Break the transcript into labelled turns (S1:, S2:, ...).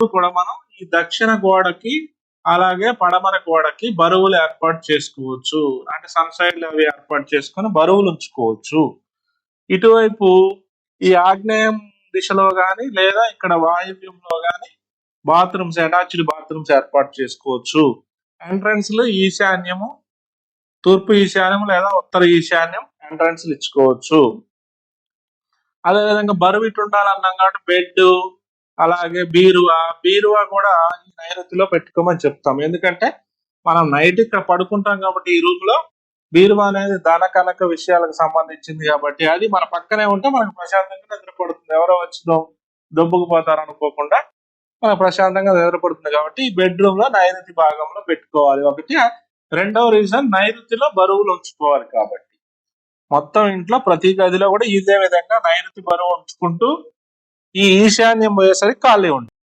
S1: కూడా మనం ఈ దక్షిణ గోడకి అలాగే పడమర గోడకి బరువులు ఏర్పాటు చేసుకోవచ్చు. అంటే సన్ సైడ్లు అవి ఏర్పాటు చేసుకొని బరువులు ఉంచుకోవచ్చు. ఇటువైపు ఈ ఆగ్నేయం దిశలో గాని లేదా ఇక్కడ వాయువ్యంలో గాని బాత్రూమ్స్, అటాచ్డ్ బాత్రూమ్స్ ఏర్పాటు చేసుకోవచ్చు. ఎంట్రన్స్ లు ఈశాన్యము, తూర్పు ఈశాన్యం లేదా ఉత్తర ఈశాన్యం ఎంట్రన్స్ ఇచ్చుకోవచ్చు. అదేవిధంగా బరువు ఇటు ఉండాలన్నాం కాబట్టి బెడ్, అలాగే బీరువా కూడా ఈ నైరుతిలో పెట్టుకోమని చెప్తాం. ఎందుకంటే మనం నైట్ ఇక్కడ పడుకుంటాం కాబట్టి ఈ రూమ్ లో బీరువా అనేది ధన కనక విషయాలకు సంబంధించింది కాబట్టి అది మన పక్కనే ఉంటే మనకు ప్రశాంతంగా నిద్రపడుతుంది. ఎవరో వచ్చి దొబ్బుకుపోతారు అనుకోకుండా మనకు ప్రశాంతంగా నిద్రపడుతుంది కాబట్టి ఈ బెడ్రూమ్ లో నైరుతి భాగంలో పెట్టుకోవాలి. ఒకటి. రెండవ రీజన్ నైరుతిలో బరువులు ఉంచుకోవాలి కాబట్టి. మొత్తం ఇంట్లో ప్రతి గదిలో కూడా ఇదే విధంగా నైరుతి బరువు ఉంచుకుంటూ ఈ ఈశాన్యం పోయేసరికి ఖాళీ ఉంటుంది.